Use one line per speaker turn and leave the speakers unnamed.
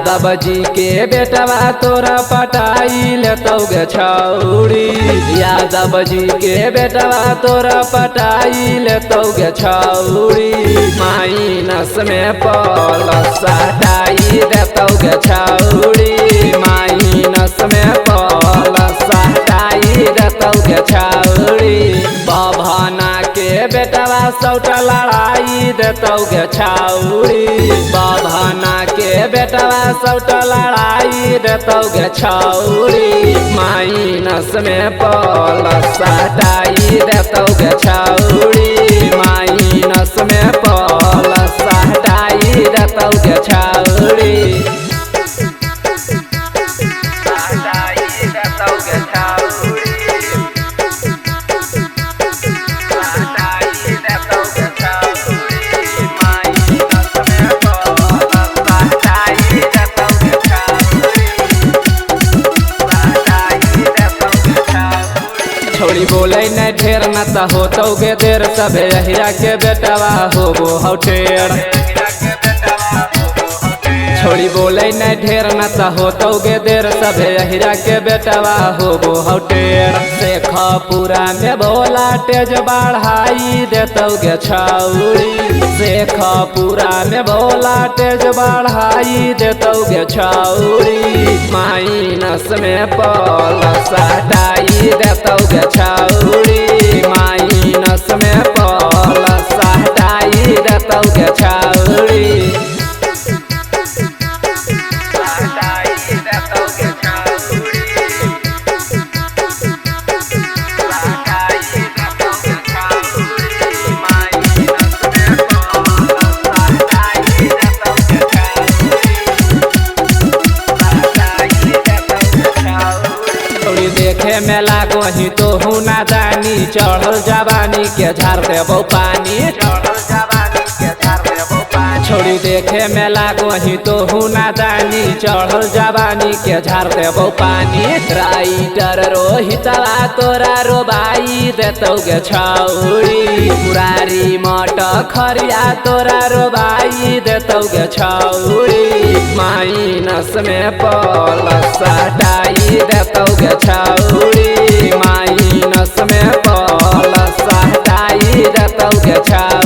यादव जी के बेटवा तोरा पटाई लेतौ गे छौरी। यादव जी के बेटवा तोरा पटाई लेतौ गे छौरी। माइनस में प्लस हटाई देतौ गे छौरी। माइनस में प्लस हटाई देतौ गे छौरी। बभना के बेटवा सौटा लड़ाई देतौ गे छौरी। बभना के बेटवा सौटा लड़ाई देतौ गे छौरी। माइनस में प्लस हटाई देतौ गे छौरी। माइनस में प्लस हटाई देतौ गे छौरी। छोड़ी बोले न ढेर न त होतौ गे देर। सब अहिरा के बेटवा होबो हौ टेढ़। छोड़ी बोले न ढेर न त होतौ गे देर। सब अहिरा के बेटवा होबो हौ टेढ़। शेखपुरा में भोला तेज बढ़ाई देतौ गे छौरी। शेखपुरा में भोला तेज बढ़ाई देतौ गे छौरी। माइनस में प्लस हटाई देतौ गे छौरी। माइनस में प्लस हटाई देतौ गे छौरी। देखे में लागो ही तो हूँ नादानी। चढ़ल जवानी के झाड़ देबो पानी। छोड़ी देखे में लागो ही तो हूँ नादानी। चढ़ल जवानी के झाड़ देबो पानी। राइटर रोहितवा तोरा रोबाई देतौ गे छौरी। मुरारी मट खरिया तोरा रोबाई देतौ गे छौरी। माइनस में प्लस हटाई देतौ गे छौरी। माइनस में प्लस हटाई देतौ गे छौरी।